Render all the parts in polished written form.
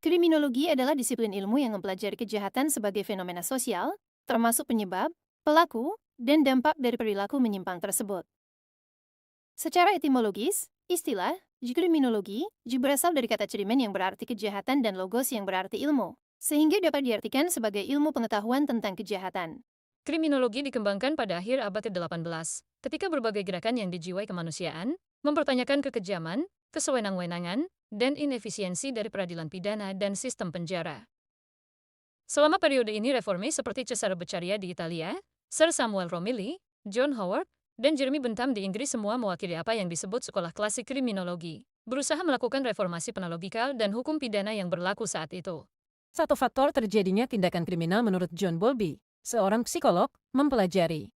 Kriminologi adalah disiplin ilmu yang mempelajari kejahatan sebagai fenomena sosial, termasuk penyebab, pelaku, dan dampak dari perilaku menyimpang tersebut. Secara etimologis, istilah kriminologi berasal dari kata cerimen yang berarti kejahatan dan logos yang berarti ilmu, sehingga dapat diartikan sebagai ilmu pengetahuan tentang kejahatan. Kriminologi dikembangkan pada akhir abad ke-18, ketika berbagai gerakan yang dijiwai kemanusiaan mempertanyakan kekejaman, kesewenang-wenangan, dan inefisiensi dari peradilan pidana dan sistem penjara. Selama periode ini reformis seperti Cesare Beccaria di Italia, Sir Samuel Romilly, John Howard, dan Jeremy Bentham di Inggris semua mewakili apa yang disebut sekolah klasik kriminologi, berusaha melakukan reformasi penalogikal dan hukum pidana yang berlaku saat itu. Satu faktor terjadinya tindakan kriminal menurut John Bowlby, seorang psikolog, mempelajari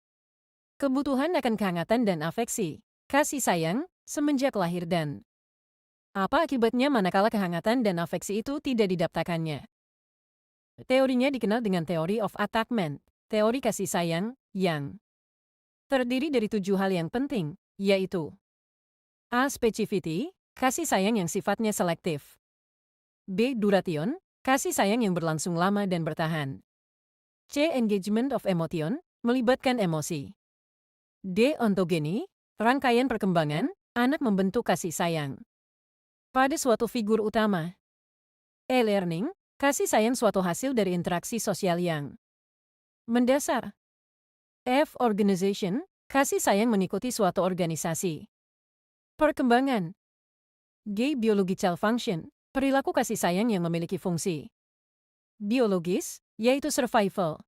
kebutuhan akan kehangatan dan afeksi, kasih sayang, semenjak lahir dan apa akibatnya manakala kehangatan dan afeksi itu tidak didaptakannya. Teorinya dikenal dengan teori of attachment, teori kasih sayang, yang terdiri dari 7 hal yang penting, yaitu A. Specificity, kasih sayang yang sifatnya selektif. B. Duration, kasih sayang yang berlangsung lama dan bertahan. C. Engagement of emotion, melibatkan emosi. D. Ontogeny, rangkaian perkembangan, anak membentuk kasih sayang pada suatu figur utama. E. Learning, kasih sayang suatu hasil dari interaksi sosial yang mendasar. F. Organization, kasih sayang mengikuti suatu organisasi. Perkembangan. G. Biological function, perilaku kasih sayang yang memiliki fungsi biologis, yaitu survival.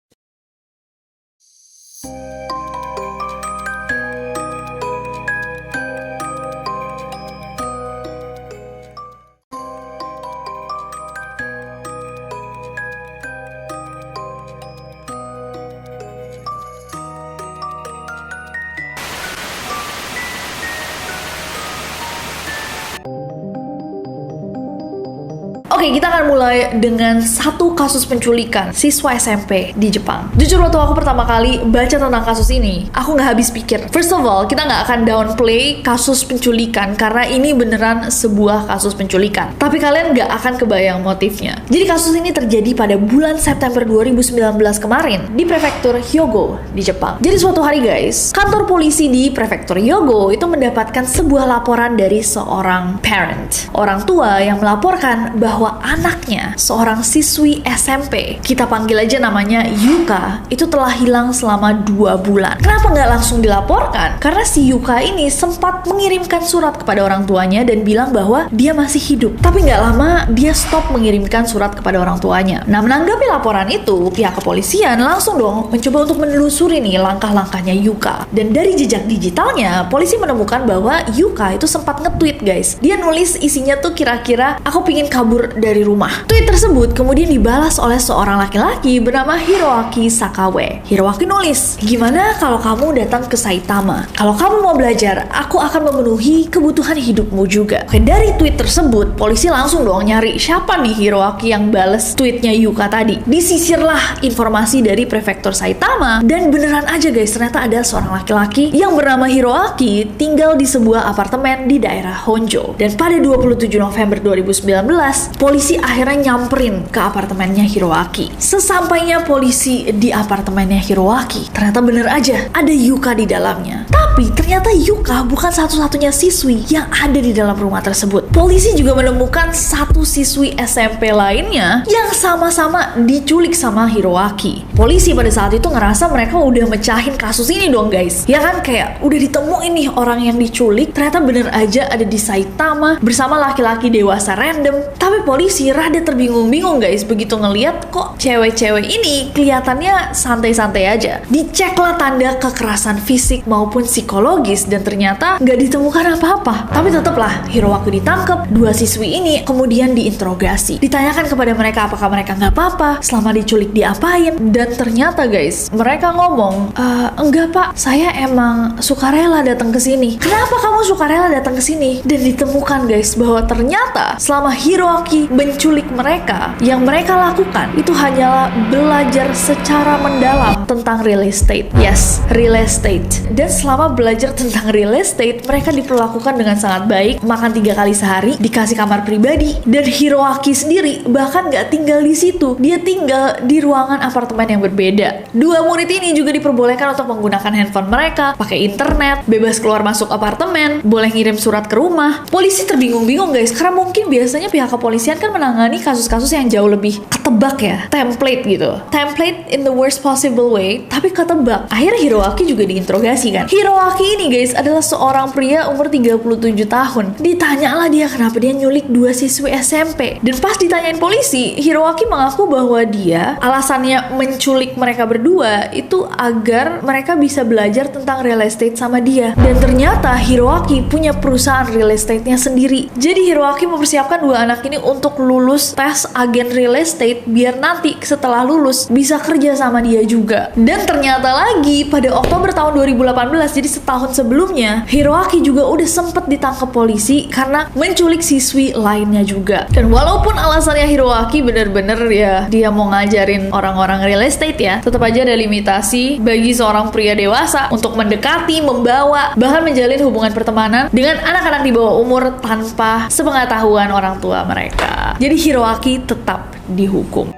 Oke, kita akan mulai dengan satu kasus penculikan siswa SMP di Jepang. Jujur, waktu aku pertama kali baca tentang kasus ini, aku nggak habis pikir. First of all, kita nggak akan downplay kasus penculikan karena ini beneran sebuah kasus penculikan. Tapi kalian nggak akan kebayang motifnya. Jadi kasus ini terjadi pada bulan September 2019 kemarin di prefektur Hyogo di Jepang. Jadi suatu hari guys, kantor polisi di prefektur Hyogo itu mendapatkan sebuah laporan dari seorang parent, orang tua yang melaporkan bahwa anaknya, seorang siswi SMP, kita panggil aja namanya Yuka, itu telah hilang selama 2 bulan. Kenapa nggak langsung dilaporkan? Karena si Yuka ini sempat mengirimkan surat kepada orang tuanya dan bilang bahwa dia masih hidup. Tapi nggak lama, dia stop mengirimkan surat kepada orang tuanya. Nah, menanggapi laporan itu, pihak kepolisian langsung dong mencoba untuk menelusuri nih langkah-langkahnya Yuka. Dan dari jejak digitalnya, polisi menemukan bahwa Yuka itu sempat nge-tweet guys. Dia nulis isinya tuh kira-kira, aku pingin kabur dari rumah. Tweet tersebut kemudian dibalas oleh seorang laki-laki bernama Hiroaki Sakawe. Hiroaki nulis, gimana kalau kamu datang ke Saitama? Kalau kamu mau belajar, aku akan memenuhi kebutuhan hidupmu juga. Oke, dari tweet tersebut, polisi langsung dong nyari siapa nih Hiroaki yang balas tweetnya Yuka tadi. Disisirlah informasi dari prefektur Saitama dan beneran aja guys, ternyata ada seorang laki-laki yang bernama Hiroaki tinggal di sebuah apartemen di daerah Honjo. Dan pada 27 November 2019, polisi akhirnya nyamperin ke apartemennya Hiroaki. Sesampainya polisi di apartemennya Hiroaki, ternyata bener aja ada Yuka di dalamnya. Tapi ternyata Yuka bukan satu-satunya siswi yang ada di dalam rumah tersebut. Polisi juga menemukan satu siswi SMP lainnya yang sama-sama diculik sama Hiroaki. Polisi pada saat itu ngerasa mereka udah mecahin kasus ini dong guys. Ya kan, kayak udah ditemuin nih orang yang diculik, ternyata bener aja ada di Saitama bersama laki-laki dewasa random. Tapi polisi rada terbingung-bingung guys begitu ngeliat kok cewek-cewek ini kelihatannya santai-santai aja. Diceklah tanda kekerasan fisik maupun psikologis dan ternyata nggak ditemukan apa-apa. Tapi tetaplah Hiroaki ditangkap, 2 siswi ini kemudian diinterogasi. Ditanyakan kepada mereka apakah mereka nggak apa-apa, selama diculik diapain, dan ternyata guys mereka ngomong, enggak pak, saya emang sukarela datang ke sini. Kenapa kamu sukarela datang ke sini? Dan ditemukan guys bahwa ternyata selama Hiroaki Hiroaki menculik mereka, yang mereka lakukan itu hanyalah belajar secara mendalam tentang real estate. Yes, real estate. Dan selama belajar tentang real estate, mereka diperlakukan dengan sangat baik, makan 3 kali sehari, dikasih kamar pribadi, dan Hiroaki sendiri bahkan gak tinggal di situ. Dia tinggal di ruangan apartemen yang berbeda. Dua murid ini juga diperbolehkan untuk menggunakan handphone mereka, pakai internet, bebas keluar masuk apartemen, boleh ngirim surat ke rumah. Polisi terbingung-bingung guys, karena mungkin biasanya pihak kepolisian kan menangani kasus-kasus yang jauh lebih ketebak ya, template gitu. Template in the worst possible way, tapi ketebak. Akhirnya Hiroaki juga diinterogasi kan. Hiroaki ini guys adalah seorang pria umur 37 tahun. Ditanyalah dia kenapa dia nyulik 2 siswi SMP. Dan pas ditanyain polisi, Hiroaki mengaku bahwa dia alasannya menculik mereka berdua itu agar mereka bisa belajar tentang real estate sama dia. Dan ternyata Hiroaki punya perusahaan real estate-nya sendiri. Jadi Hiroaki mempersiapkan 2 anak ini untuk lulus tes agen real estate biar nanti setelah lulus bisa kerja sama dia juga. Dan ternyata lagi pada Oktober tahun 2018, jadi setahun sebelumnya, Hiroaki juga udah sempet ditangkap polisi karena menculik siswi lainnya juga. Dan walaupun alasannya Hiroaki bener-bener ya dia mau ngajarin orang-orang real estate ya, tetap aja ada limitasi bagi seorang pria dewasa untuk mendekati, membawa, bahkan menjalin hubungan pertemanan dengan anak-anak di bawah umur tanpa sepengetahuan orang tua mereka. Jadi Hiroaki tetap dihukum.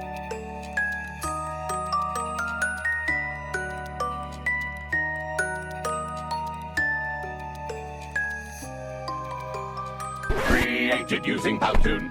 Created using Powtoon.